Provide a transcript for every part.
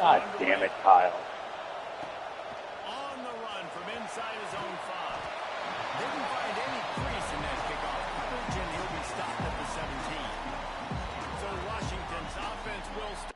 God damn it, Kyle. On the run from inside his own 5. Didn't find any crease in that kickoff coverage, and he'll be stopped at the 17. So Washington's offense will start.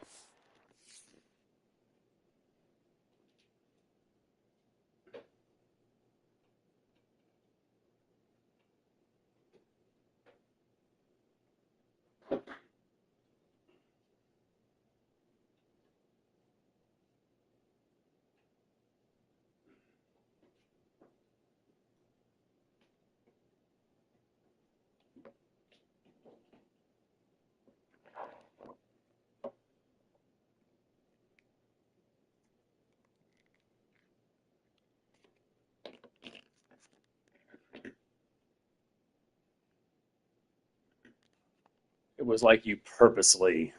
It was like you purposely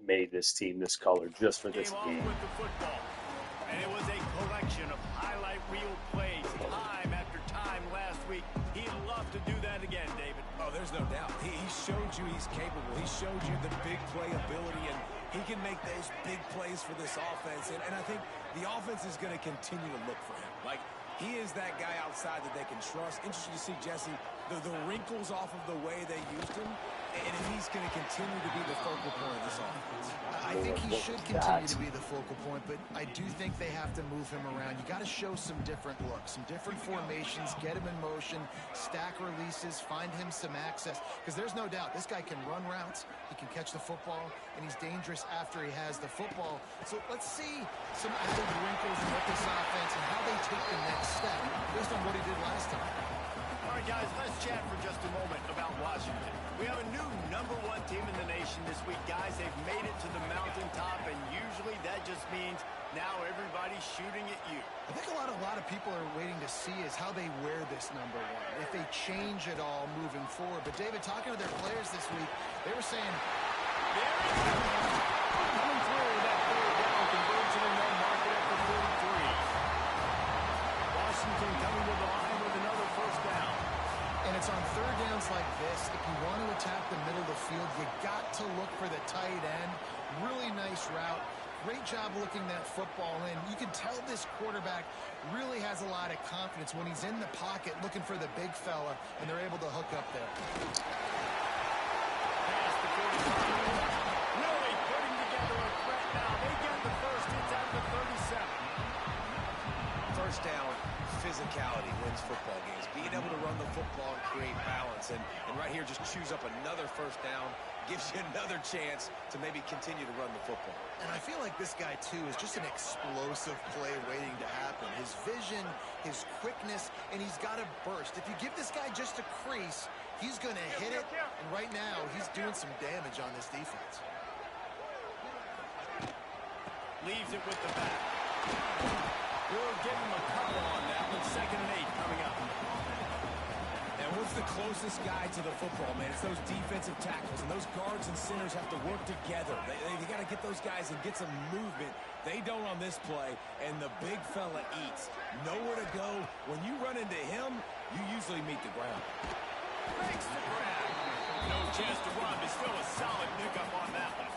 made this team this color just for this game. With the football. And it was a collection of highlight reel plays time after time last week. He'd love to do that again, David. Oh, there's no doubt. He showed you he's capable. He showed you the big play ability, and he can make those big plays for this offense. And I think the offense is going to continue to look for him. Like, he is that guy outside that they can trust. Interesting to see, Jesse, the wrinkles off of the way they used him, and if he's going to continue to be the focal point of this offense. I think he should continue to be the focal point, but I do think they have to move him around. You got to show some different looks, some different formations, get him in motion, stack releases, find him some access, because there's no doubt this guy can run routes, he can catch the football, and he's dangerous after he has the football. So let's see some added wrinkles in what this offense and how they take the next step based on what he did last time. All right, guys, let's chat for just a moment about Washington. We have a new #1 team in the nation this week, guys. They've made it to the mountaintop, and usually that just means now everybody's shooting at you. I think a lot of people are waiting to see is how they wear this #1, if they change it all moving forward. But, David, talking to their players this week, they were saying, there it is. Coming through that third down conversion, and they'll mark it at the 43. Washington coming to the line with another first down. And it's on third downs like this. If you want to attack the middle of the field, you got to look for the tight end. Really nice route. Great job looking that football in. You can tell this quarterback really has a lot of confidence when he's in the pocket looking for the big fella, and they're able to hook up there. Past the 45. Really putting together a threat now. They get the first. It's at the 37. First down, physicality wins football games. Being able to run the football and create balance. And right here, just choose up another first down. Gives you another chance to maybe continue to run the football. And I feel like this guy, too, is just an explosive play waiting to happen. His vision, his quickness, and he's got a burst. If you give this guy just a crease, he's going to hit it. And right now, he's doing some damage on this defense. Leaves it with the back. We'll give him a couple on that one. 2nd and 8 coming up. And what's the closest guy to the football, man? It's those defensive tackles, and those guards and centers have to work together. They got to get those guys and get some movement. They don't on this play, and the big fella eats. Nowhere to go. When you run into him, you usually meet the ground. Makes the grab. No chance to run, but still a solid pickup on that one.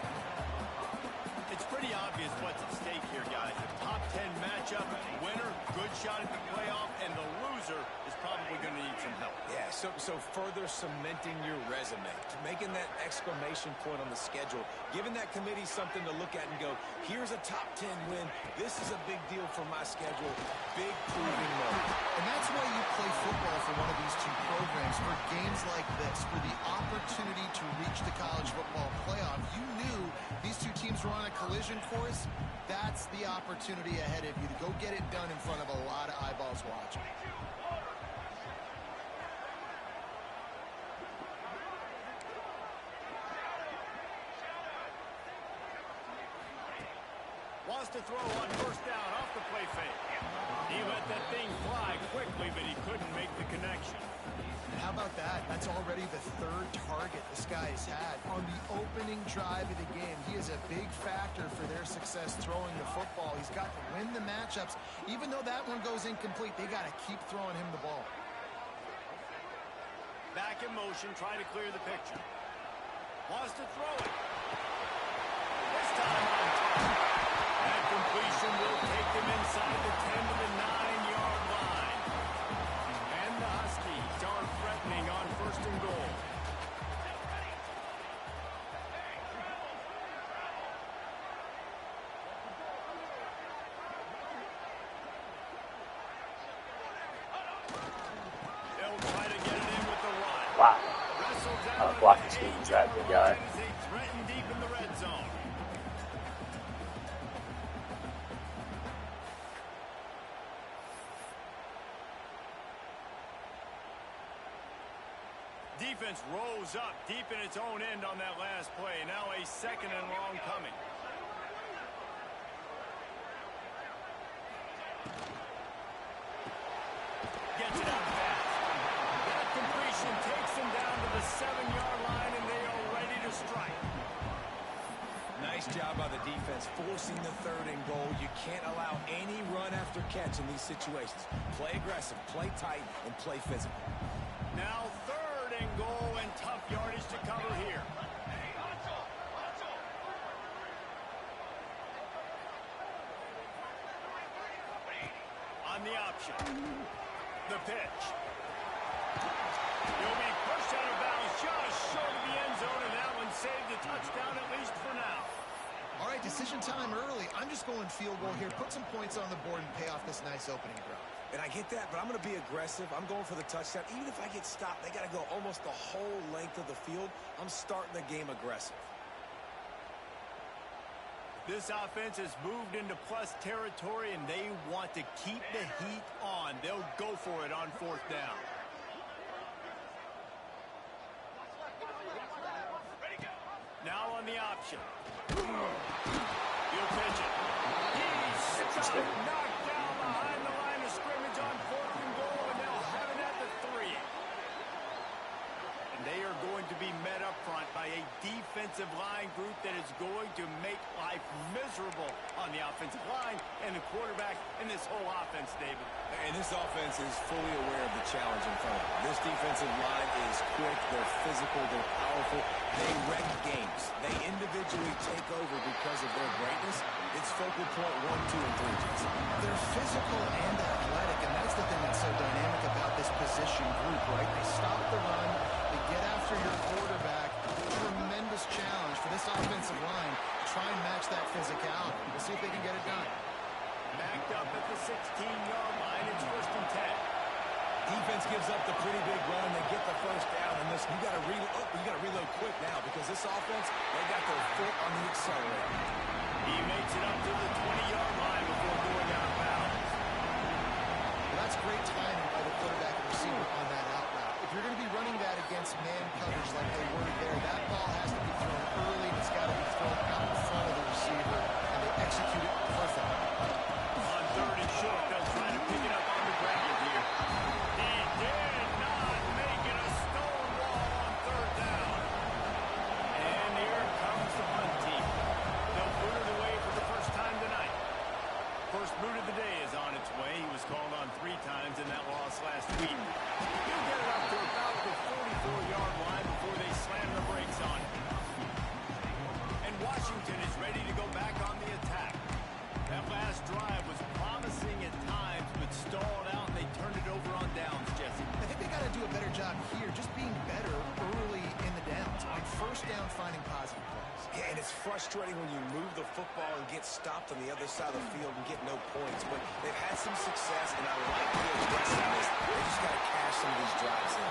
It's pretty obvious what's at stake here, guys. The top 10 matchup, winner, good shot at the playoff, and the loser is probably going to need some help. Yeah, so further cementing your resume, making that exclamation point on the schedule, giving that committee something to look at and go, here's a top 10 win. This is a big deal for my schedule. Big proving moment. And that's why you play football for one of these two programs, for games like this, for the opportunity to reach the college football playoff. You knew these two teams were on a collision course. That's the opportunity ahead of you to go get it done in front of a lot of eyeballs watching. Wants to throw on first down off the play fake. He let that thing fly quickly, but he couldn't make the connection. And how about that? That's already the third target this guy has had. On the opening drive of the game, he is a big factor for their success throwing the football. He's got to win the matchups. Even though that one goes incomplete, they got to keep throwing him the ball. Back in motion, trying to clear the picture. Wants to throw it. This time on time. blocking scheme is that big guy. They threaten deep in the red zone. Defense rolls up deep in its own end on that last play. Now a 2nd and long coming. Gets it out fast. That completion takes them down to the 7-yard line, and they are ready to strike. Nice job by the defense forcing the 3rd and goal. You can't allow any run after catch in these situations. Play aggressive, play tight, and play physical. Now 3rd and goal, and tough yardage to cover here. On the option. The pitch. He'll be pushed out of bounds just short of the end zone, and that one saved a touchdown at least for now. All right, decision time early. I'm just going field goal here. Put some points on the board and pay off this nice opening drive. And I get that, but I'm going to be aggressive. I'm going for the touchdown. Even if I get stopped, they got to go almost the whole length of the field. I'm starting the game aggressive. This offense has moved into plus territory, and they want to keep the heat on. They'll go for it on 4th down. Now on the option. He'll pitch it. He's knocked down behind the line of scrimmage on 4th and goal, and they'll have it at the 3. And they are going to be met up front by a defensive line group that is going to make life miserable on the offensive line and the quarterback and this whole offense, David. And this offense is fully aware of the challenge in front of them. This defensive line is quick, they're physical, they're powerful. They wreck games. They individually take over because of their greatness. It's focal point 1, 2, and 3, Jason. They're physical and athletic, and that's the thing that's so dynamic about this position group, right? They stop the run, they get after your quarterback. Tremendous challenge for this offensive line to try and match that physicality. We'll see if they can get it done. Backed up at the 16-yard line. It's 1st and 10. Defense gives up the pretty big run. They get the 1st down, and listen, you got to reload quick now because this offense, they got their foot on the accelerator. He makes it up to the 20-yard line before going out of bounds. Well, that's great timing by the quarterback and receiver on that out route. If you're going to be running that against man coverage like they were there, that ball has to be thrown early, and it's got to be thrown out in front of the receiver, and they execute it perfectly. On 3rd and short, they'll try to pick it up on the ground here. He did not make it a stone wall on 3rd down. And here comes the punt team. They'll boot it away for the first time tonight. First boot of the day is on its way. He was called on 3 times in that loss last week. He'll get it up to about the 44-yard line before they slam the brakes on it. And Washington is ready to go back on the attack. That last drive was promising at times, but stalled out, and they turned it over on downs, Jesse. I think they got to do a better job here, just being better early in the downs. On 1st down, finding positive plays. Yeah, and it's frustrating when you move the football and get stopped on the other side of the field and get no points. But they've had some success, and I like the aggressiveness. They just got to cash some of these drives in.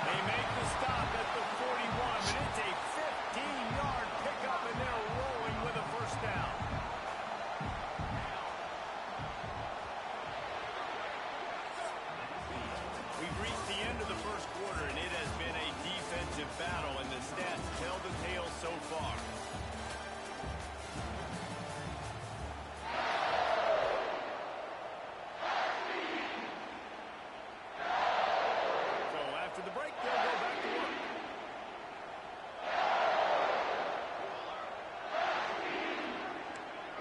They make the stop at the 41, but it's a 15-yard pickup, and they're rolling with a 1st down. We've reached the end of the 1st quarter, and it has been a defensive battle, and the stats tell the tale so far. So after the break, they'll go back to work.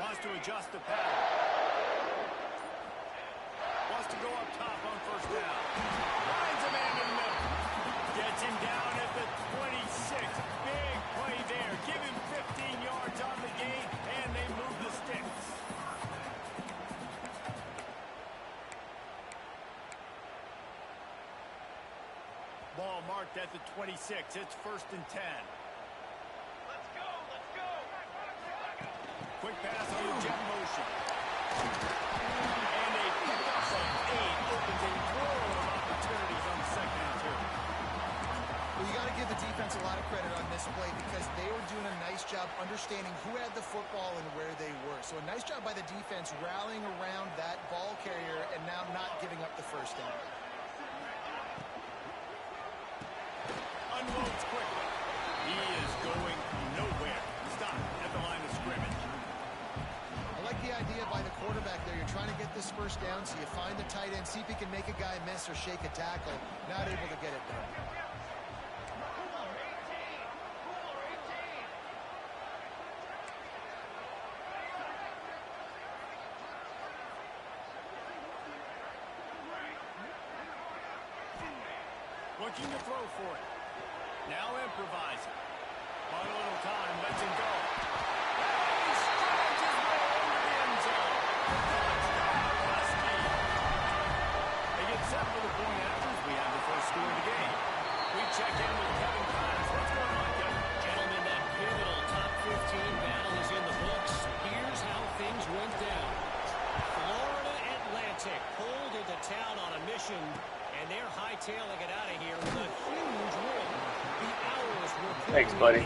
Wants to adjust the pattern. Wants to go up top on 1st down. Finds a man in the middle. Gets him down at the 26. Big play there. Give him 15 yards on the gain, and they move the sticks. Ball marked at the 26. It's 1st and 10. Let's go, let's go. Quick pass on the jet motion. And a pickup of 8 opens a world of opportunities on 2nd and 2. Well, you got to give give the defense a lot of credit on this play because they were doing a nice job understanding who had the football and where they were. So a nice job by the defense rallying around that ball carrier and now not giving up the first down. Unloads quickly. He is going nowhere. Stop at the line of scrimmage. I like the idea by the quarterback there. You're trying to get this first down, so you find the tight end, see if he can make a guy miss or shake a tackle. Not able to get it done. Looking to throw for it. Now improvising. On a little time, lets him go. He strides his way into the end zone. Touchdown, Husky. They get set for the point after as we have the first score of the game. We check in with Kevin Connors. What's going on, Kevin? Gentlemen, that pivotal top 15 battle is in the books. Here's how things went down. Florida Atlantic pulled into town on a mission, and they're hightailing it out of here with a huge win. The Owls were Thanks, buddy.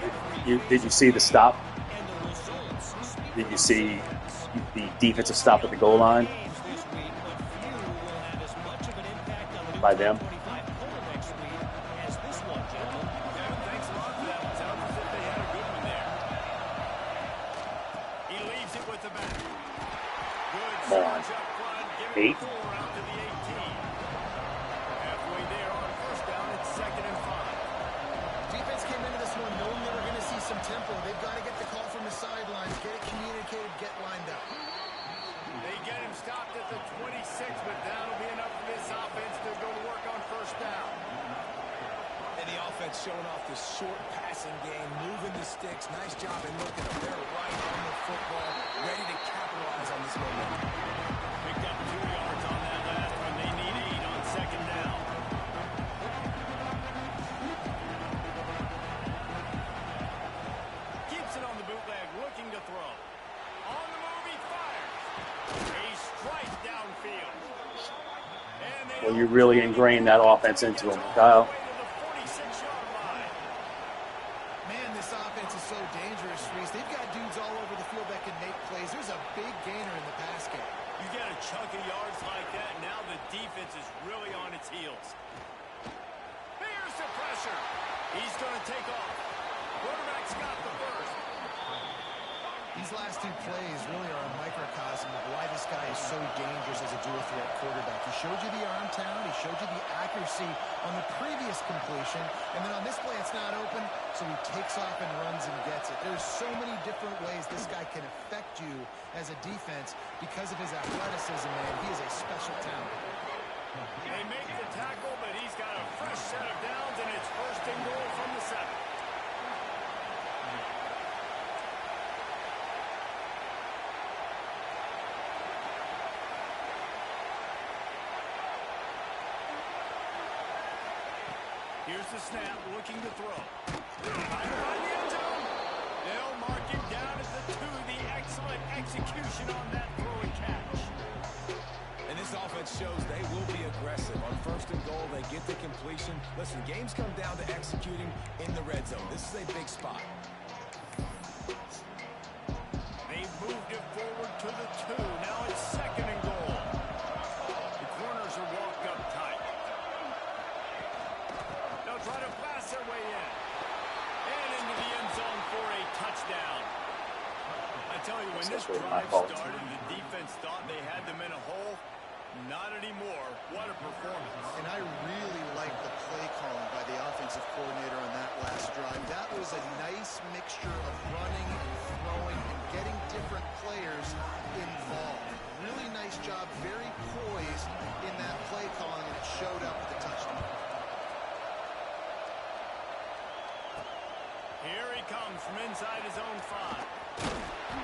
Did you see the stop? and the results speak Did you see the defensive stop at the goal line this week, but few will have as much of an impact on the by them? 25 poll next week as this one, gentlemen. Kevin, thanks a lot for that. It sounds as if they had a good one there. He leaves it with the back. Good Come on. surge up front. Giving 8. 4 out to the 18. Halfway there on first down. It's 2nd and 5. Defense came into this one knowing they were going to see some tempo. They've got to get the call from the sidelines, get it communicated, get lined up. They get him stopped at the 26, but that'll be enough for this offense to go to work on first down. And the offense showing off the short passing game, moving the sticks. Nice job in looking up. They're right on the football, ready to capitalize on this momentum. Picked up 2 yards on that last one. They need 8 on 2nd down. Keeps it on the bootleg, looking to throw. On the move, he fires. A strike downfield. And they Well, you really ingrained that offense into him, Kyle. way to the 46-yard line. Man, this offense is so dangerous, Reese. They've got dudes all over the field that can make plays. There's a big gainer in the pass game. You get a chunk of yards like that, now the defense is really on its heels. Here's the pressure. He's going to take off. Quarterback's got the first. These last 2 plays really are a microcosm of why this guy is so dangerous as a dual-threat quarterback. He showed you the arm talent. He showed you the accuracy on the previous completion. And then on this play, it's not open, so he takes off and runs and gets it. There's so many different ways this guy can affect you as a defense because of his athleticism, man. He is a special talent. They make the tackle, but he's got a fresh set of downs, and it's 1st and goal from the 7. Here's the snap, looking to throw. Right in the end zone. They'll mark him down at the 2. The excellent execution on that throw and catch. And this offense shows they will be aggressive. On 1st and goal, they get the completion. Listen, games come down to executing in the red zone. This is a big spot. They moved it forward to the 2. Now it's 2nd and goal. The corners are walked up tight. They'll try to blast their way in. And into the end zone for a touchdown. I tell you, when this drive started, the defense thought they had them in a hole. Not anymore. What a performance. And I really like the play calling by the offensive coordinator on that last drive. That was a nice mixture of running and throwing and getting different players involved. Really nice job, very poised in that play calling, and it showed up with the touchdown. Here he comes from inside his own 5.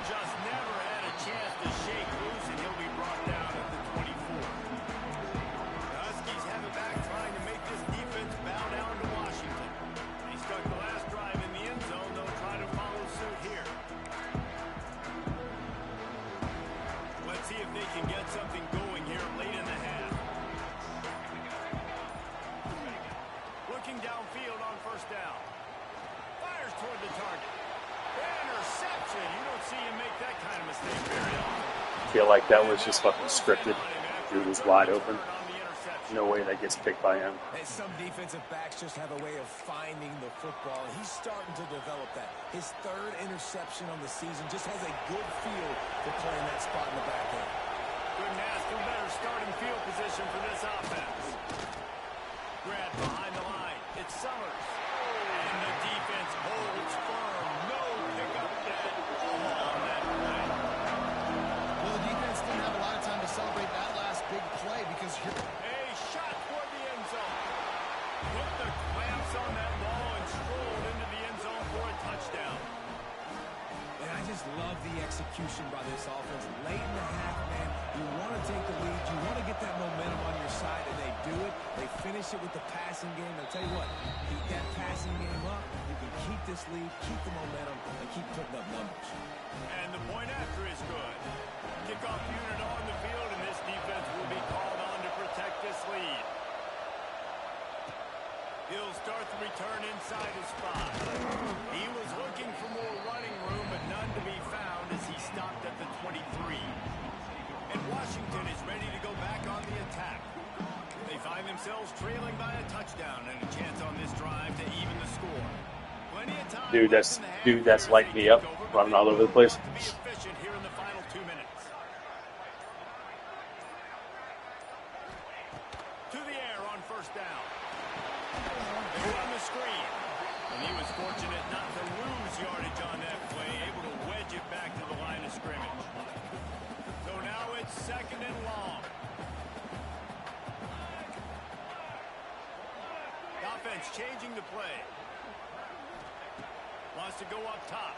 Just never had a chance to shake loose, and he'll be brought down at the 24. The Huskies have it back, trying to make this defense bow down to Washington. They stuck the last drive in the end zone. They'll try to follow feel like that was just fucking scripted. Dude was wide open. No way that gets picked by him. And some defensive backs just have a way of finding the football. He's starting to develop that. His third interception on the season just has a good feel for playing that spot in the back end. Couldn't ask for better starting field position for this offense. Grab behind the line. It's Summers. And the defense holds firm. No pickup at all on that play. Well, the defense didn't have a lot of time to celebrate that last big play because here... A shot toward the end zone. Put the clamps on that ball and strolled into the end zone for a touchdown. And I just love the execution by this offense. Late in the half, man, you want to take the lead. You want to get that momentum on your side, and they do it. They finish it with the passing game. I'll tell you what, keep that passing game up. You can keep this lead, keep the momentum, and keep putting up numbers. And the point after is good. Kickoff unit on the field, and this defense will be called on to protect this lead. He'll start the return inside his spot. He was looking for more running room, but none to be found as he stopped at the 23. And Washington is ready to go back on the attack. They find themselves trailing by a touchdown and a chance on this drive to even the score. Plenty of time. Dude, that's lighting me up, running all over the place. To be efficient here in the final 2 minutes. To the air on first down. They run the screen. And he was fortunate not to lose yardage on that play, able to wedge it back to the line of scrimmage. So now it's second and long. The offense changing the play. Wants to go up top.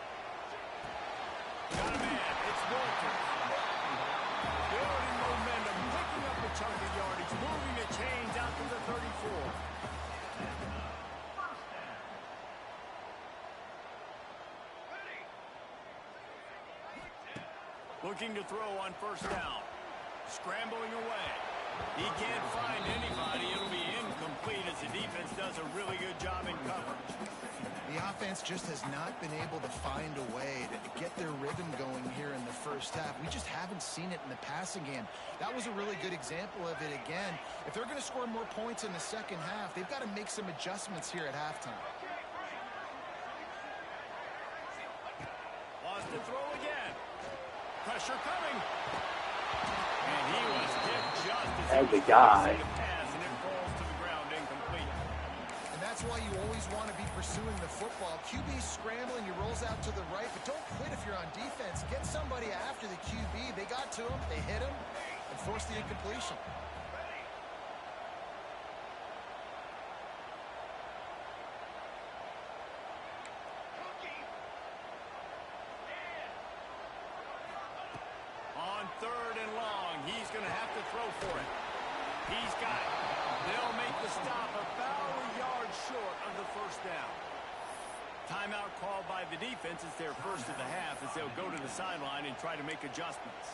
Got a man. It's Walters. Building momentum, picking up a chunk of yardage, moving the chains out to the 34. Looking to throw on first down. Scrambling away. He can't find anybody. It'll be incomplete as the defense does a really good job in coverage. The offense just has not been able to find a way to get their rhythm going here in the first half. We just haven't seen it in the passing game. That was a really good example of it again. If they're going to score more points in the second half, they've got to make some adjustments here at halftime. Lost to throw again. Pressure coming. And he was hit just as And the guy. pass, and it falls to the ground incomplete. And that's why you always want to be pursuing the football. QB's scrambling, he rolls out to the right, but don't quit if you're on defense. Get somebody after the QB. They got to him, they hit him, and forced the incompletion. On third and long, he's going to have to throw for it. He's got it. They'll make the stop about a yard short of the first down. Timeout called by the defense. It's their first of the half as they'll go to the sideline and try to make adjustments.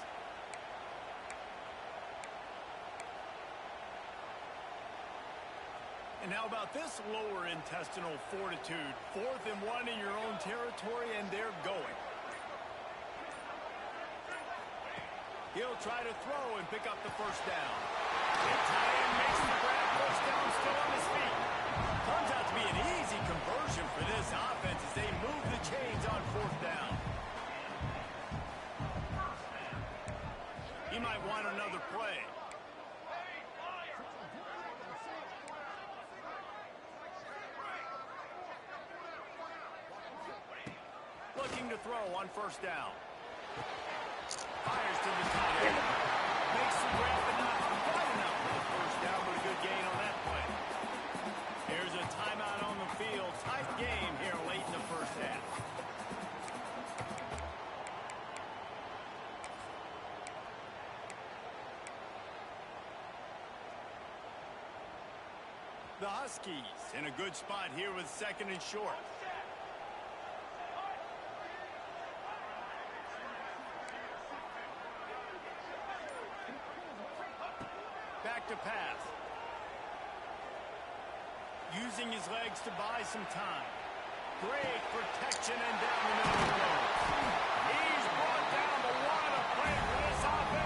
And how about this lower intestinal fortitude? 4th and 1 in your own territory, and they're going. He'll try to throw and pick up the first down. And Tyan makes the grab, first down, still on his feet. Turns out to be an easy conversion for this offense as they move the chains on 4th down. He might want another play. Looking to throw on first down. Fires to the top. Makes the grab, but not quite enough for the first down, but a good gain on that play. Here's a timeout on the field. Tight game here late in the first half. The Huskies in a good spot here with second and short. Back to pass. Using his legs to buy some time. Great protection and down the middle he goes. He's brought down, but what a play for this offense.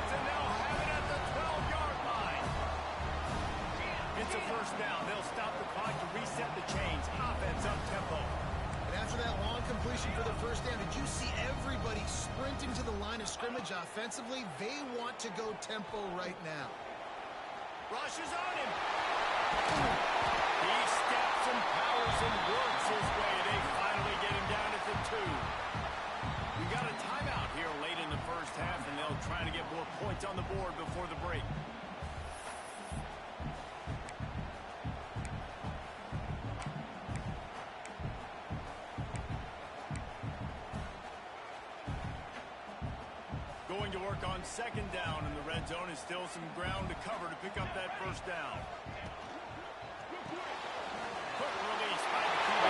completion for the first down. Did you see everybody sprinting to the line of scrimmage offensively? They want to go tempo right now. Rushes on him. He steps and powers and works his way. They finally get him down at the 2. We got a timeout here late in the first half, and they'll try to get more points on the board before the break. Going to work on second down in the red zone. Is still some ground to cover to pick up that first down. Quick release by the QB.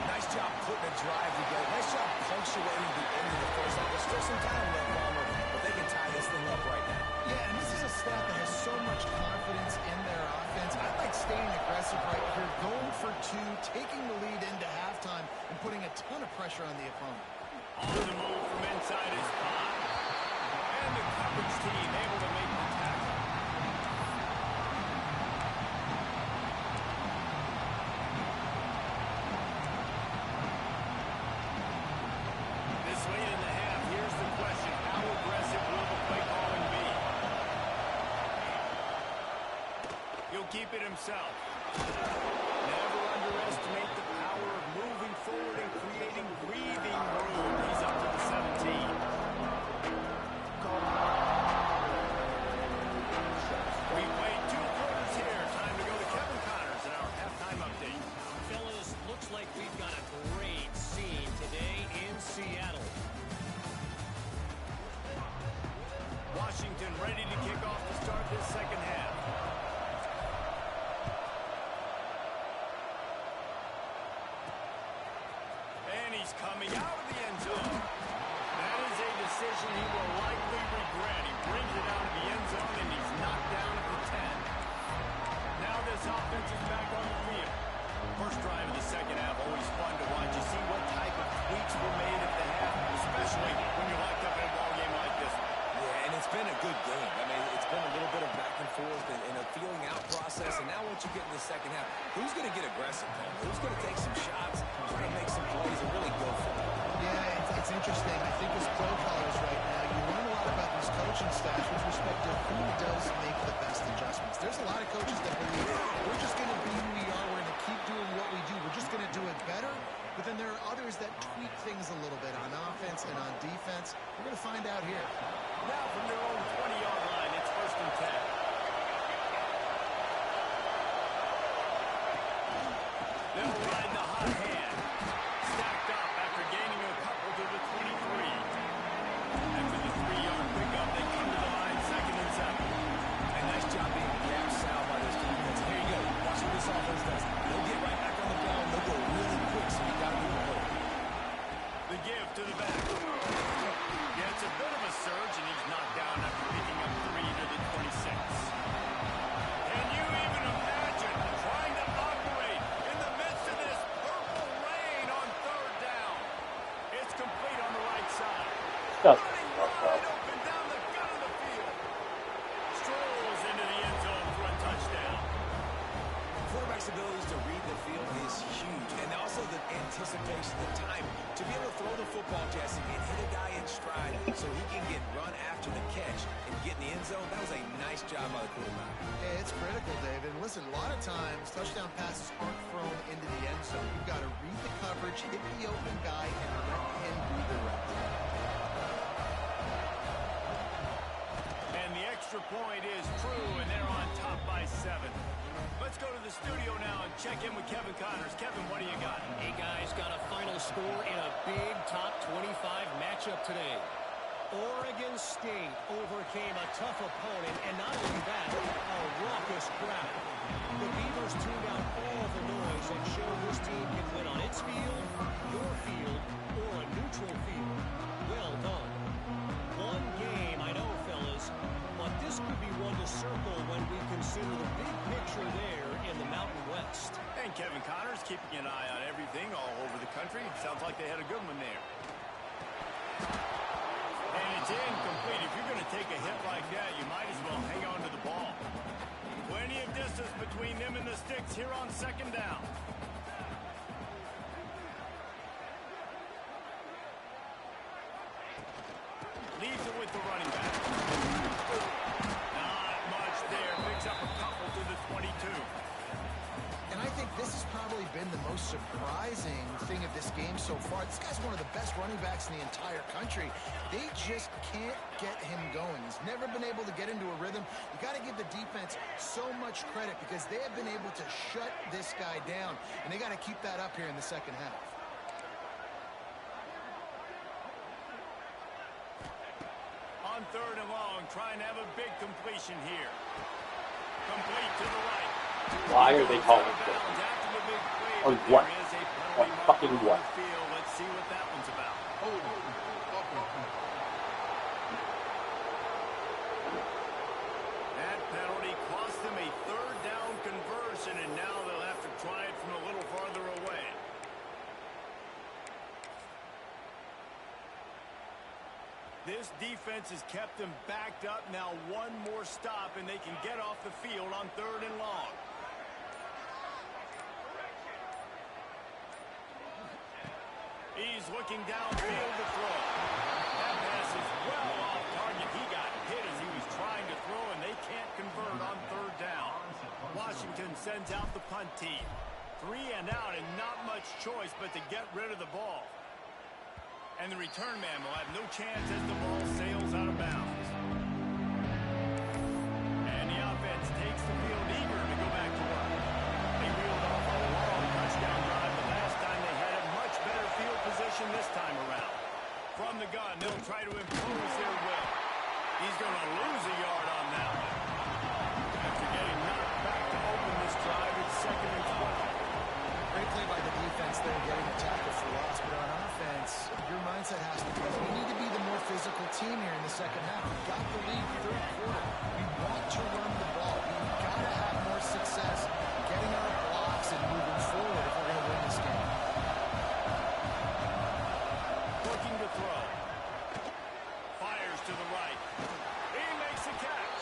Nice job putting a drive together. Nice job punctuating the end of the first half. There's still some time left, Palmer, but they can tie this thing up right now. Yeah, and this is a staff that has so much confidence in their offense. I like staying aggressive right here, going for 2, taking the lead into halftime, and putting a ton of pressure on the opponent. On the move from inside his spot. And the coverage team able to make the tackle. This late in the half, here's the question. How aggressive will the play calling be? He'll keep it himself. Never underestimate the power of moving forward and creating breathing room. He's up to the 17. We played 2 quarters here. Time to go to Kevin Connors in our halftime update. Fellas, looks like we've got a great scene today in Seattle. Washington ready to kick off to start this second half. And he's coming out of the end zone. That is a decision he will likely regret. He brings it out of the end zone, and he's knocked down at the 10. Now this offense is back on the field. First drive of the second half, always fun to watch. You see what type of tweaks were made at the half, especially when you're locked up in a ball game like this one. Yeah, and it's been a good game. I mean, it's been a little bit of back and forth and a feeling out process. And now once you get in the second half, who's going to get aggressive, Paul? Who's going to take some shots, try to make some plays, and really go for it? Yeah, it's interesting. I think as play callers right now, you learn a lot about these coaching staffs with respect to who does make the best adjustments. There's a lot of coaches that believe we're just going to be who we are. We're going to keep doing what we do. We're just going to do it better. But then there are others that tweak things a little bit on offense and on defense. We're going to find out here. Now from their own 20-yard line, it's 1st and 10. They'll ride the hot hand. Stacked up after gaining a couple to the 23. After the 3-yard pickup, they come to the line 2nd and 7. And nice job being gap sound by this defense. Here you go. Watch what this offense does. They'll get right back on the ball. They'll go really quick, so you got to move forward. The give to the back. Yeah, it's a bit of a surge, and he's knocked down after picking up 3 to the 26. Can you even imagine trying to operate in the midst of this purple rain on 3rd down? It's complete on the right side. Running wide open down the gut of the field. Strolls into the end zone for a touchdown. Quarterback's abilities to read the field is huge. And also the anticipation, the time to be able to throw the football, Jesse, and hit a guy in stride so he can get run after the catch and get in the end zone. That was a nice job by the quarterback. Hey, it's critical, David. And listen, a lot of times touchdown passes aren't thrown into the end zone. You've got to read the coverage, hit the open guy, and let him do the rest. And the extra point is true, and they're on top by 7. Let's go to the studio now and check in with Kevin Connors. Kevin, what do you got? Hey, guys, got a final score in a big top 25 matchup today. Oregon State overcame a tough opponent, and not only that, a raucous crowd. The Beavers tuned out all the noise and showed this team can win on its field, your field, or a neutral field. Well done. One game, I know, fellas, but this could be one to circle when we consider the big picture there in the Mountain West. And Kevin Connors keeping an eye on everything all over the country. Sounds like they had a good one there. And it's incomplete. If you're going to take a hit like that, you might as well hang on to the ball. Quinn Plenty of distance between them and the sticks here on second down. Leaves it with the running back. Not much there. Picks up a couple to the 22. And I think this has probably been the most surprising thing of this game so far. This guy's one of the best running backs in the entire country. They just can't get him going. He's never been able to get into a rhythm. You got to give the defense so much credit because they have been able to shut this guy down, and they got to keep that up here in the second half. On third and long, trying to have a big completion here. Complete to the right. Why are they calling it? Or what? Or fucking what? Let's see what that one's about. That penalty cost them a third down conversion, and now they'll have to try it from a little farther away. This defense has kept them backed up. Now one more stop, and they can get off the field on third and long. He's looking downfield to throw. That pass is well off target. He got hit as he was trying to throw, and they can't convert on third down. Washington sends out the punt team. 3 and out, and not much choice but to get rid of the ball. And the return man will have no chance as the ball sails out of bounds. And the offense takes the field eager to go back to work. They reeled off a long touchdown drive the last time. They had a much better field position this time around. From the gun, they'll try to impose their will. He's going to lose a yard on that one. After getting knocked back to open this drive, it's 2nd and 20. Great play by the defense there, getting a tackle for loss. But on offense, your mindset has to be, we need to be the more physical team here in the second half. We've got the lead third quarter. We want to run the ball. We've got to have more success getting our blocks and moving forward if we're going to win this game. Looking to throw. Fires to the right. He makes the catch.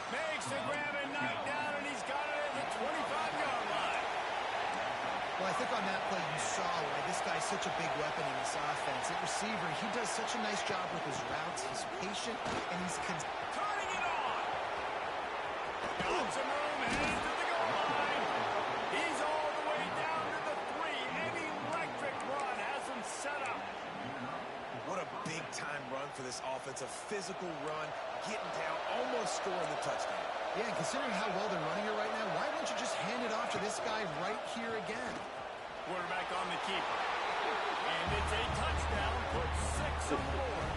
Makes the grab and knock down, and he's got it at the 25-yard line. Well, I think on that play you saw why this guy's such a big weapon in this offense. At receiver, he does such a nice job with his routes. He's patient, and he's turning it on. Got some room, headed to the goal line. He's all the way down to the 3. An electric run has him set up. What a big-time run for this offense. A physical run, getting down, almost scoring the touchdown. Yeah, and considering how well they're running it right now, why don't you just hand it off to this guy right here again? Quarterback on the keeper. And it's a touchdown, puts 6 on board.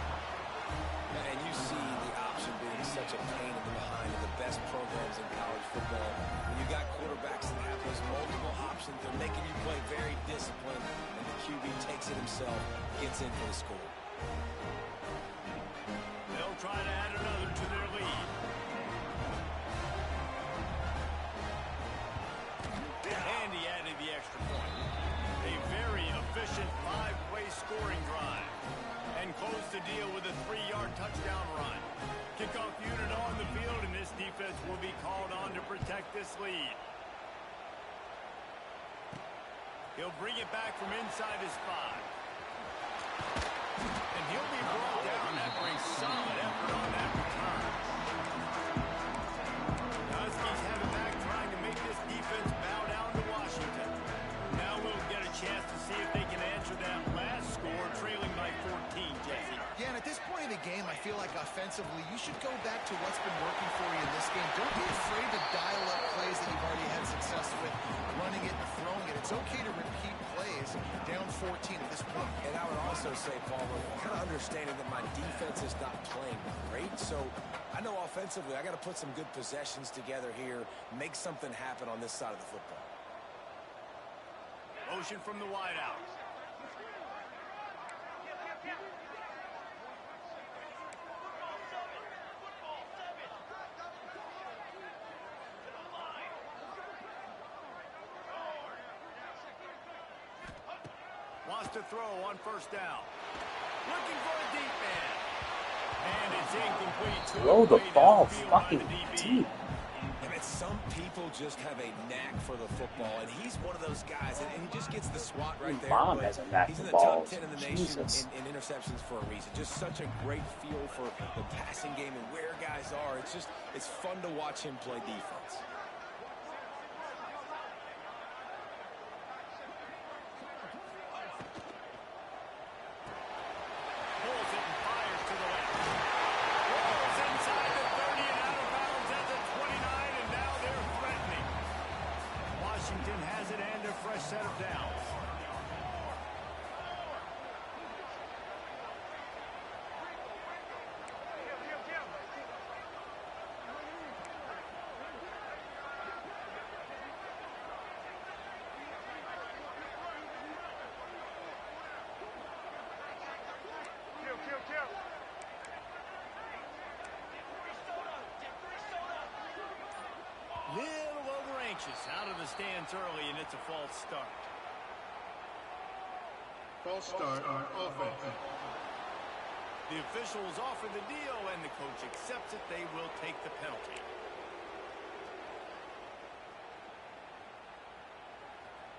And you see the option being such a pain in the behind of the best programs in college football. When you got quarterbacks that have those multiple options, they're making you play very disciplined, and the QB takes it himself, gets in for the score. They'll try to add another to their lead. And he added the extra point. A very efficient 5-play scoring drive. And close the deal with a 3-yard touchdown run. Kickoff unit on the field, and this defense will be called on to protect this lead. He'll bring it back from inside his 5. And he'll be brought down after a solid effort on that return. Huskies have it back, trying to make this defense bow down to Washington. Now we'll get a chance to see if they can answer that last score, trailing by 14, Jesse. Yeah, and at this point in the game, I feel like offensively, you should go back to what's been working for you in this game. Don't be afraid to dial up plays that you've already had success with, running it and throwing it. It's okay to repeat plays down 14 at this point. And I would also say, Paul, kind of understanding that my defense is not playing great, so I know offensively I got to put some good possessions together here, make something happen on this side of the football. Motion from the wideout. Wants to throw on first down. Looking for a deep man. And it's incomplete. Throw the ball fucking deep. And some people just have a knack for the football, and he's one of those guys, and he just gets the swat right there. Bond has a knack he's for in the top balls. 10 in the nation Jesus. in interceptions for a reason. Just such a great feel for the passing game and where guys are. It's fun to watch him play defense. Pulls it and fires to the left. Rolls inside the 30 and out of bounds at the 29, and now they're threatening. Washington has it and a fresh set of downs. Little over anxious, out of the stands early, and it's a false start. False start on offense. The officials offer the deal, and the coach accepts it. They will take the penalty.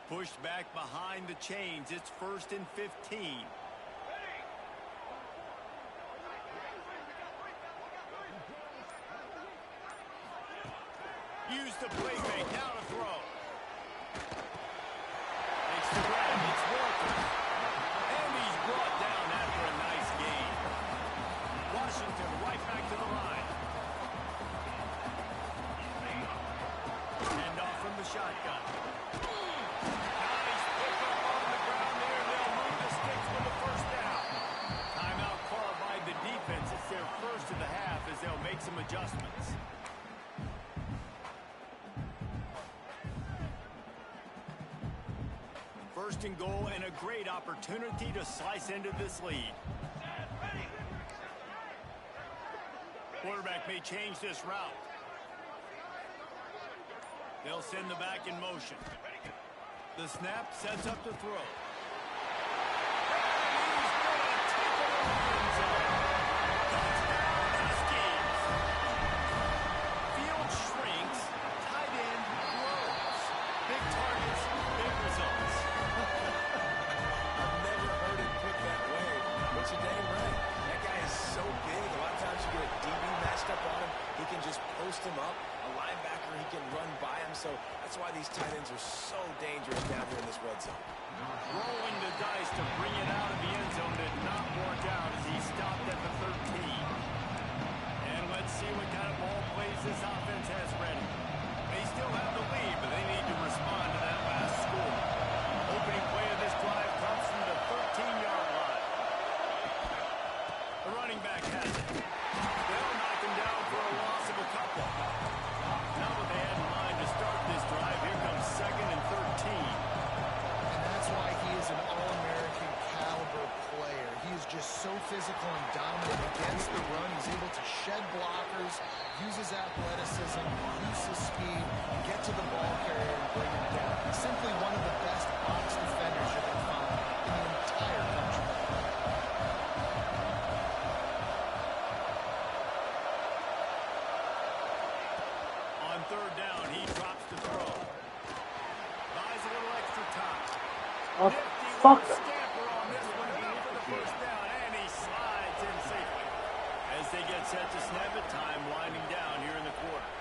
Pushed back behind the chains. It's 1st and 15. Use the play fake. Now to throw. Makes the grab. It's Walker. And he's brought down after a nice gain. Washington right back to the line. Hand off from the shotgun. Nice pick up on the ground there. They'll move the sticks for the first down. Timeout called by the defense. It's their first of the half as they'll make some adjustments. First and goal, and a great opportunity to slice into this lead. Quarterback may change this route. They'll send the back in motion. The snap sets up the throw. Field shrinks, tight end grows. Big targets, big results. I've never heard it put that way, but you're dang right. That guy is so big. A lot of times you get a DB matched up on him. He can just post him up. A linebacker, he can run by him. So that's why these tight ends are so dangerous down here in this red zone. Rolling the dice to bring it out of the end zone did not work out as he stopped at the 13. And let's see what kind of ball plays this offense has ready. They still have the lead, but they need to respond to that last score. Opening play of this drive comes from the 13-yard line. The running back has it. They'll knock him down for a loss of a couple. Now that they had in mind to start this drive, here comes 2nd and 13. And that's why he is an All-American caliber player. He is just so physical and dominant against the run. He's able to shed blockers, use his athleticism, use his speed, and get to the ball carrier and bring him down. He's simply one of the best box defenders you're going to find in the entire country. On 3rd down, he drops the throw. Buys a little extra time. Oh, Nifty fuck little him. scamper on this one here for the first down, and he slides in safely. As they get set to snap it, time winding down here in the quarter.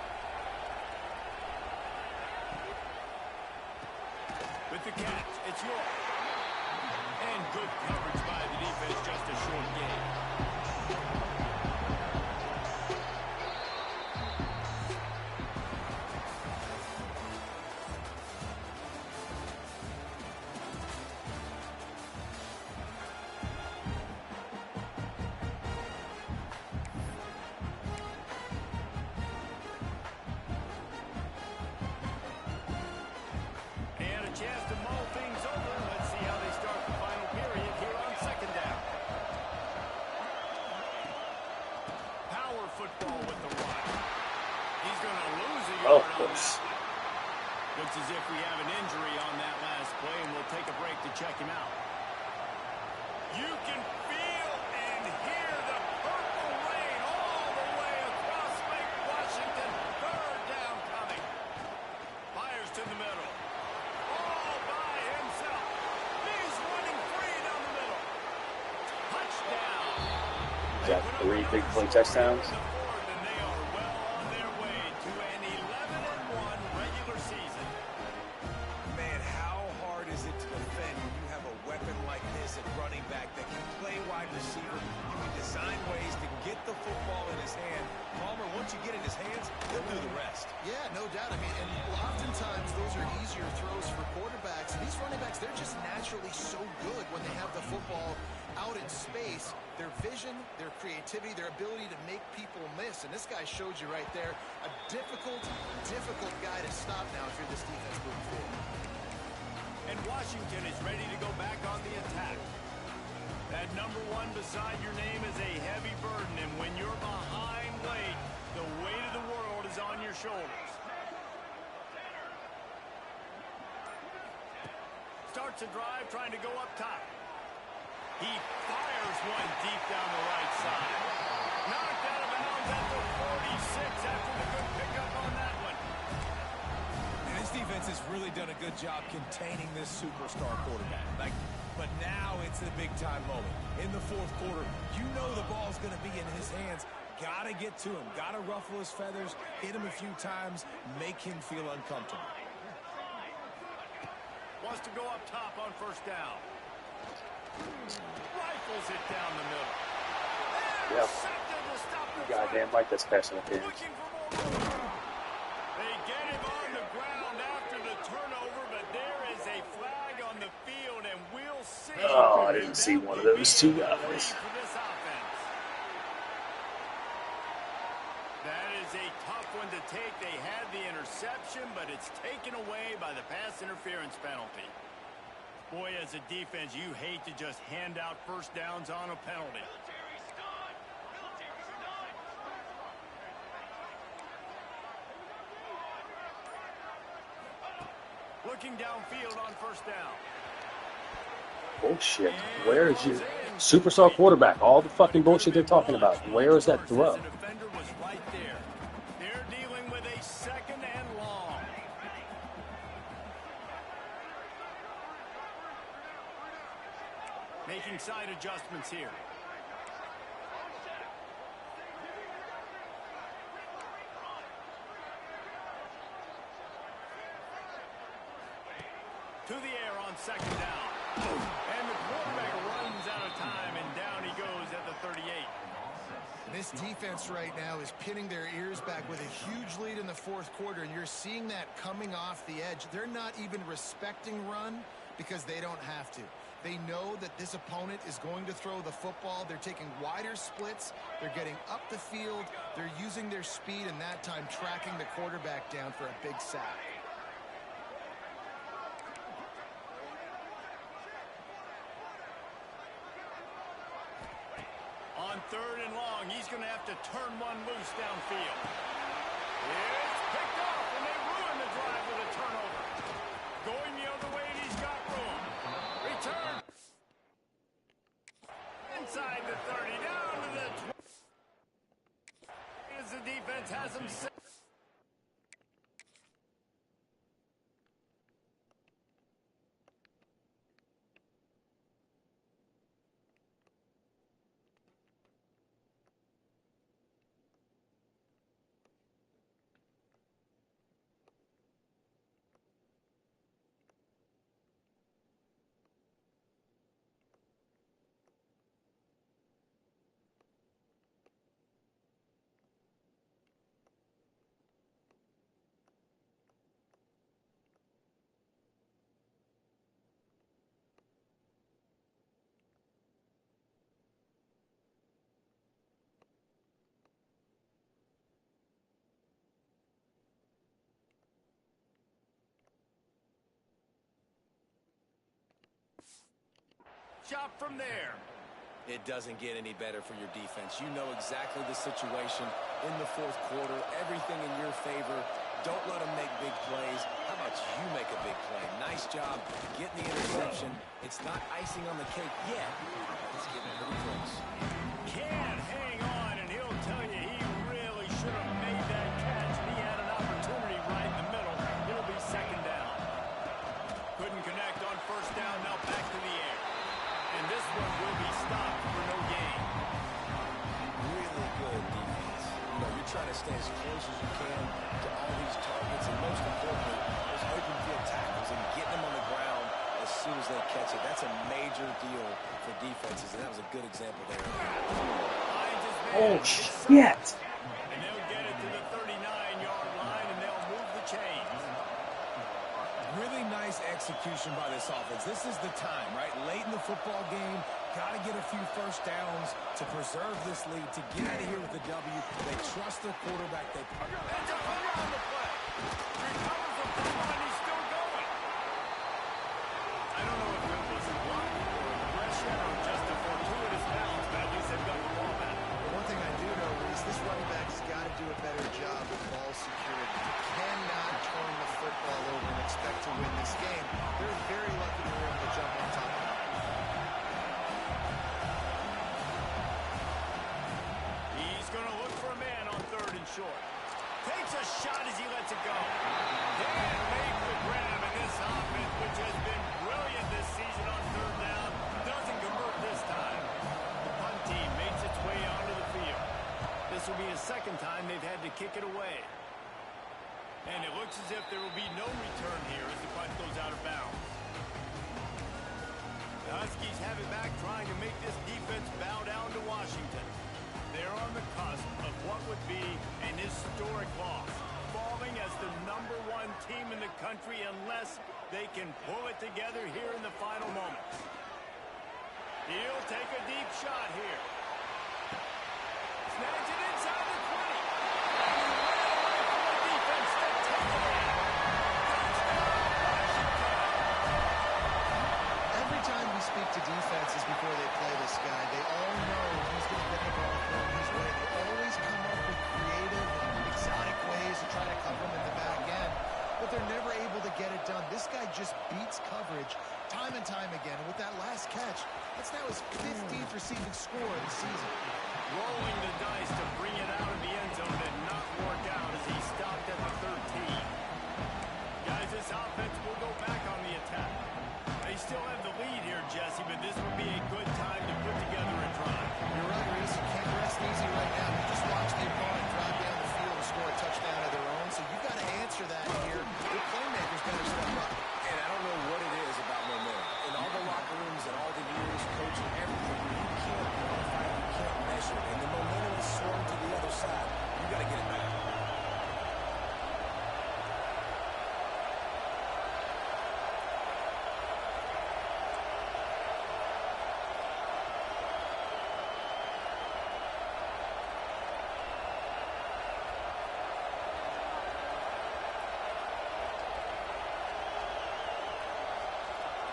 With the catch, it's York. And good coverage by the defense, just a short gain. And a chance to mull things over. Let's see how they start the final period here on 2nd down. Power football with the run. He's going to lose a yard on that. Looks as if we have an injury on that last play, and we'll take a break to check him out. You can feel and hear the purple rain all the way across Lake Washington. 3rd down coming. Is that 3 big play touchdowns? And they are well on their way to an 11-1 regular season. Man, how hard is it to defend when you have a weapon like this at running back that can play wide receiver? You can design ways to get the football in his hand. Palmer, once you get in his hands, he'll do the rest. Yeah, no doubt. I mean, and oftentimes those are easier throws for quarterbacks. These running backs, they're just naturally so good when they have the football out in space. Their vision, their creativity, their ability to make people miss. And this guy showed you right there, a difficult guy to stop now if you're this defense moving forward. And Washington is ready to go back on the attack. That number 1 beside your name is a heavy burden, and when you're behind late, the weight of the world is on your shoulders. Starts a drive trying to go up top. He fires one deep down the right side. Knocked out of bounds at the 46 after the good pickup on that one. And this defense has really done a good job containing this superstar quarterback. But now it's the big-time moment. In the fourth quarter, you know the ball's going to be in his hands. Got to get to him. Got to ruffle his feathers, hit him a few times, make him feel uncomfortable. Wants to go up top on first down. Rifles it down the middle. Yep. Intercepted to stop the Goddamn right, that's special appearance. Looking for more room. They get him on the ground after the turnover, but there is a flag on the field, and we'll see. Oh, I didn't see one of those 2 guys. For this offense. That is a tough one to take. They had the interception, but it's taken away by the pass interference penalty. Boy, as a defense, you hate to just hand out first downs on a penalty. Looking downfield on first down. Bullshit. Where is your superstar quarterback? All the fucking bullshit they're talking about. Where is that throw? The defender was right there. They're dealing with a 2nd and long. Making side adjustments here. To the air on 2nd down. And the quarterback runs out of time, and down he goes at the 38. This defense right now is pinning their ears back with a huge lead in the fourth quarter, and you're seeing that coming off the edge. They're not even respecting run because they don't have to. They know that this opponent is going to throw the football. They're taking wider splits. They're getting up the field. They're using their speed, and that time tracking the quarterback down for a big sack. On 3rd and long, he's going to have to turn one loose downfield. It's picked off, and they ruin the drive with a turnover. Going the other way, and he's got room. Return. Inside the 30, down to the 20. As the defense has him set. Shot from there. It doesn't get any better for your defense. You know exactly the situation in the fourth quarter. Everything in your favor. Don't let them make big plays. How about you make a big play? Nice job getting the interception. It's not icing on the cake yet. It's getting pretty close. Can't hang on, and he'll tell you he really should have made that catch. He had an opportunity right in the middle. It'll be 2nd down. Couldn't connect on first down. Now back to the air. And this one will be stopped for no gain. to stay as close as you can to all these targets, and most importantly, those open field tackles and getting them on the ground as soon as they catch it. That's a major deal for defenses, and that was a good example there. Oh, shit! And they'll get it to the 39-yard line, and they'll move the chains. Really nice execution by this offense. This is the time, right? Late in the football game, got to get a few first downs to preserve this lead, to get out of here with the W. They trust their quarterback. They And to put on the play. Recovers the ball, and he's still going. I don't know if it was a block or aggression or just a fortuitous bounce, but at least they've got the ball back. One thing I do know is this running back has got to do a better job with ball security. You cannot turn the football over and expect to win this game. They're very lucky they were able to jump on top of it. He's going to look for a man on 3rd and short. Takes a shot as he lets it go. Can't make the grab, and this offense, which has been brilliant this season on 3rd down, doesn't convert this time. The punt team makes its way onto the field. This will be the second time they've had to kick it away. And it looks as if there will be no return here as the punt goes out of bounds. The Huskies have it back, trying to make this defense bow down to Washington. They're on the cusp of what would be an historic loss, falling as the #1 team in the country unless they can pull it together here in the final moments. He'll take a deep shot here. Snags it inside the 20. Every time we speak to defenses before they play this guy, they all know he's going to get the ball thrown his way. They always come up with creative and exotic ways to try to cover him in the back end, but they're never able to get it done. This guy just beats coverage time and time again, and with that last catch, that's now his 15th receiving score of the season. Rolling the dice to bring it out of the end zone did not work out as he stopped at the 13. Guys, this offense will go back on the attack. They still have the lead here, Jesse, but this would be a good time to put together a drive. You're right, Reese. You can't rest easy right now. You just watch the opponent drive down the field and score a touchdown of their own, so you've got to answer that here. Your playmakers better step up. And I don't know what it is about momentum. In all the locker rooms and all the years coaching, everything, you can't quantify it, you can't measure it. And the momentum is swung to the other side. You got to get it back.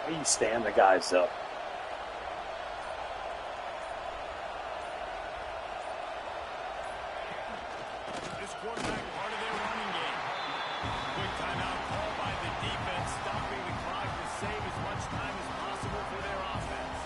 How do you stand the guys up? This quarterback part of their running game. Quick timeout call by the defense, stopping the clock to save as much time as possible for their offense.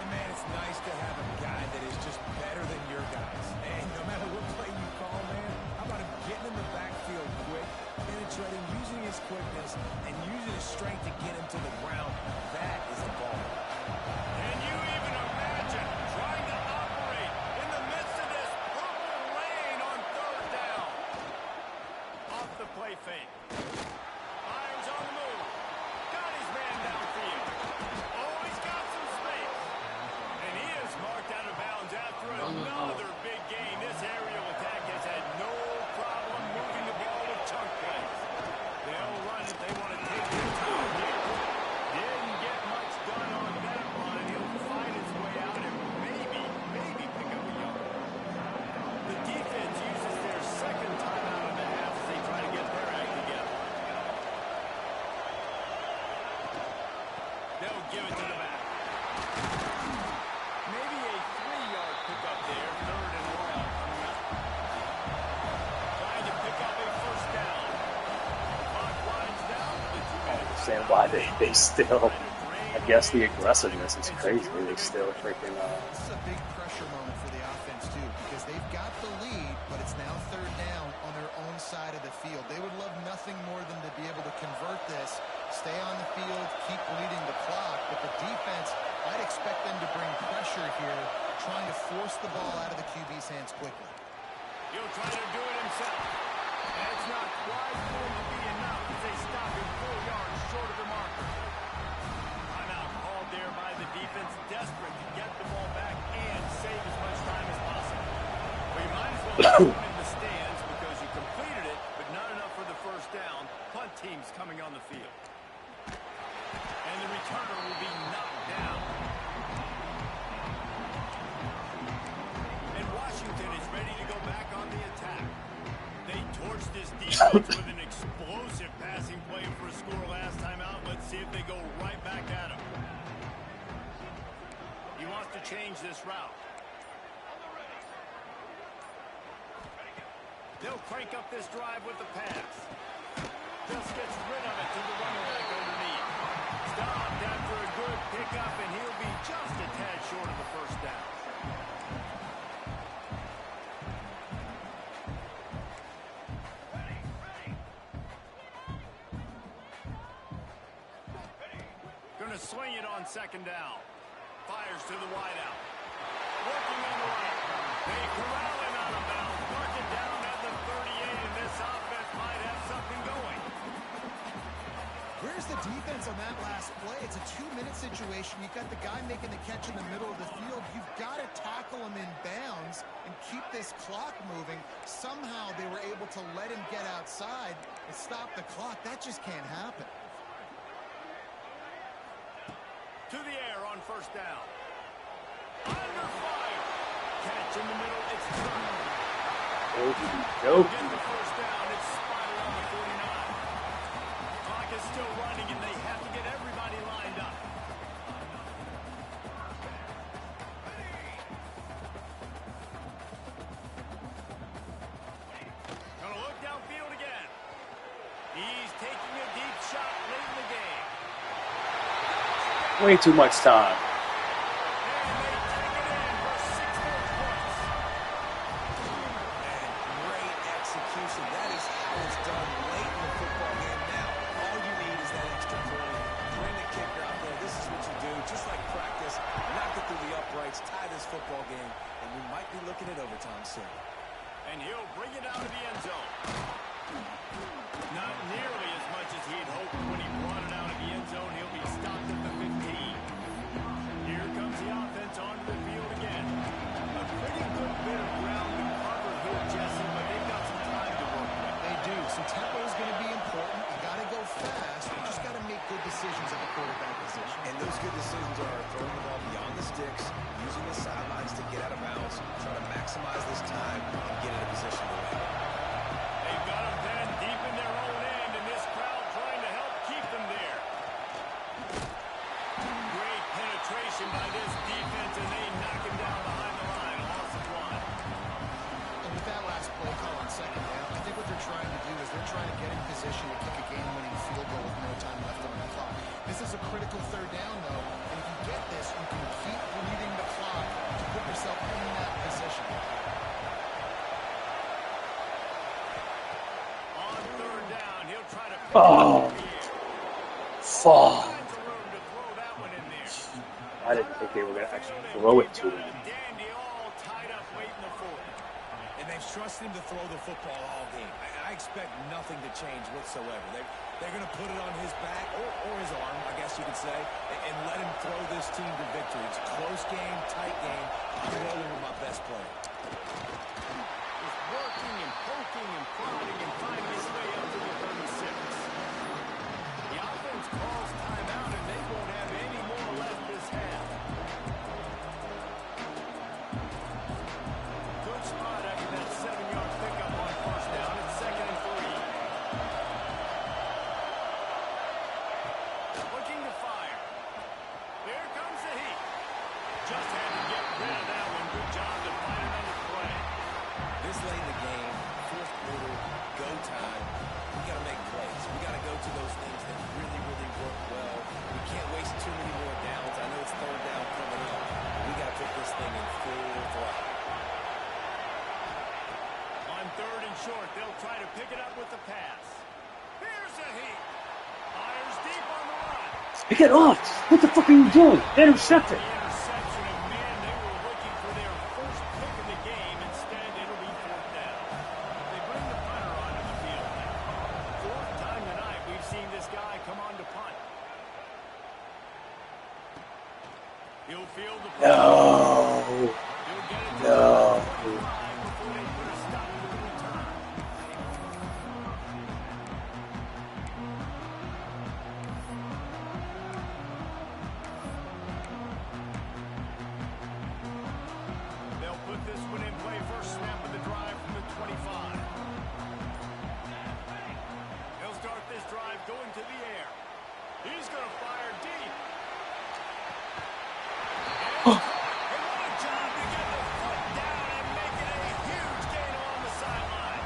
And man, it's nice to have a guy that is just better than your guys. And no matter what play you call, man, how about him getting in the backfield quick, penetrating, using his quickness, and using his strength to get him to the ground? That is a ball. Can you even imagine trying to operate in the midst of this purple rain on 3rd down? Off the play fake. Fires on the move. Got his man downfield. Oh, he's got some space. And he is marked out of bounds after another big game. This aerial attack has had no problem moving the ball with chunk plays. They'll run it. They want to take their time here. Didn't get much done on that run. He'll fight his way out and maybe pick up a young one. The defense uses their second timeout of the half as they try to get their act together. They'll give it to the back. Maybe a 3-yard pickup there. 3rd and long coming up. Trying to pick up a first down. Clock winds down to the 2 I minutes. understand why they still, I guess the aggressiveness is crazy. They still freaking, This is a big pressure moment for the offense, too, because they've got the lead, but it's now 3rd down on their own side of the field. They would love nothing more than to be able to convert this, stay on the field, keep bleeding the clock, but the defense, I'd expect them to bring pressure here, trying to force the ball out of the QB's hands quickly. He'll try to do it himself. And it's not quite going to be enough as they stop him 4 yards short of the marker. Timeout called there by the defense, desperate to get the ball back and save as much time as possible. Well, you might as well put him in the stands because you completed it, but not enough for the first down. Punt team's coming on the field. And the returner will be knocked down. And Washington is ready to go back on the attack. They torched this defense with an explosive passing play for a score last time out. Let's see if they go right back at him. He wants to change this route. They'll crank up this drive with the pass. Just gets rid of it to the running back underneath. Stopped after a good pickup, and he'll be just a tad short of the first down. Going to swing it on second down. Fires to the wideout. Working on the right. They corral him out of bounds. Mark it down at the 38, and this offense might have something going. Where's the defense on that last play? It's a 2-minute situation. You've got the guy making the catch in the middle of the field. You've got to tackle him in bounds and keep this clock moving. Somehow they were able to let him get outside and stop the clock. That just can't happen. To the air on first down. Under fire. Catch in the middle. It's done. Get the first down. It's spotted on the 49. Clock is still running, and they have to get everybody lined up. Gonna look downfield again. He's taking a deep shot late in the game. Way too much time. And they take it in for 6 more points. And great execution. That is how it's done late in the football game. Now, all you need is that extra point. Bring the kicker out there. This is what you do. Just like practice, knock it through the uprights, tie this football game, and we might be looking at overtime soon. And he'll bring it out of the end zone. Not nearly as much as he had hoped when he brought it out of the end zone. He'll be stopped at the 15. Here comes the offense onto the field again. A pretty good bit of ground to cover here, Jesse, but they've got some time to work with. They do. Some tempo is going to be important. You got to go fast. You just got to make good decisions at the quarterback position. And those good decisions are throwing the ball beyond the sticks, using the sidelines to get out of bounds, trying to maximize this time and get in a position to win. They've got them then deep in their own end, and this crowd trying to help keep them there. Great penetration by this defense, and they knock him down behind the line. A loss of 1. And with that last play call on second down, I think what they're trying to do is they're trying to get in position to kick a game-winning field goal with no time left on the clock. This is a critical third down, though, and if you get this, you can keep bleeding the clock to put yourself in that position. On third down, he'll try to pick Oh. it up in the air. Fuck. Finds a room to throw that one in there. I didn't think they were going to actually throw it to him. Dandy all tied up late in the fourth. And they've trusted him to throw the football all game. I expect nothing to change whatsoever. They're going to put it on his back, or his arm, I guess you could say, and let him throw this team to victory. It's a close game, tight game. I'm rolling with my best player. Just working and poking and prodding and finding his way up to the 36. The offense calls timeout, and they won't have any more left this half. Good spot after that 7-yard pickup on first down. It's 2nd and 3. Looking to fire. Here comes the heat. Just had to get rid of that one. Good job to find another play. This late in the game, fourth quarter, go time. We got to make plays. We got to go to those things that really, really work well. We can't waste too many more downs. I know it's third down coming up. We got to put this thing in full throttle. On third and short, they'll try to pick it up with the pass. Here's the heat. Fires deep on the run. Pick it off! What the fuck are you doing? Intercept it! The interception, and man, they were looking for their first pick of the game. Instead, it'll be 4th down. He'll feel the No. He'll get it to No. 25 before they put a stop to the return. They'll put this one in play. First snap of the drive from the 25. He'll start this drive going to the air. He's going to fire deep. And what a job to get the foot down and make it a huge gain along the sideline.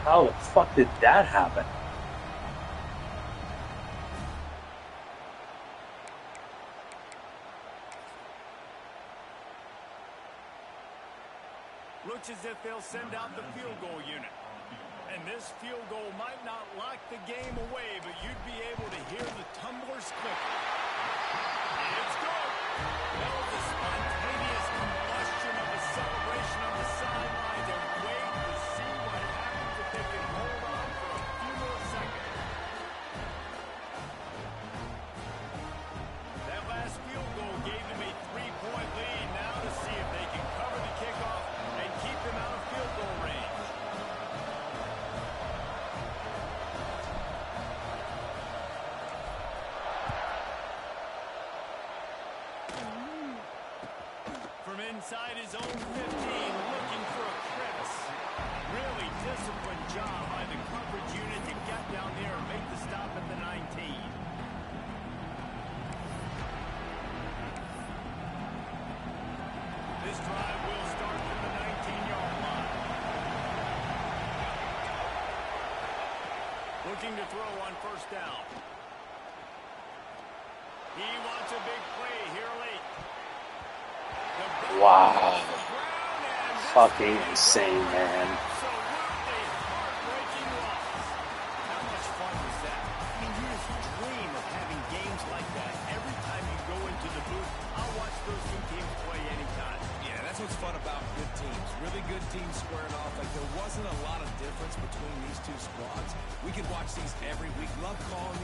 How the fuck did that happen? Looks as if they'll send out the field goal unit. And this field goal might not lock the game away, but you'd be able to hear the tumblers click. It's good. That was a spontaneous combustion of a celebration on the sidelines, and wait to see what happens if they can hold on for a few more seconds. That last field goal gave them a 3-point lead. Now to see if they can cover the kickoff and keep them out of field goal range. From inside his own 15, looking for a crevice. Really disciplined job by the coverage unit to get down there and make the stop at the 19. This drive will start from the 19-yard line. Looking to throw on first down. He wants a big play here late. Wow. Fucking insane, man. Absolutely heartbreaking loss. How much fun was that? I mean, you just dream of having games like that. Every time you go into the booth, I'll watch those two teams play anytime. Yeah, that's what's fun about good teams. Really good teams squaring off. Like, there wasn't a lot of difference between these two squads. We could watch these every week. Love calling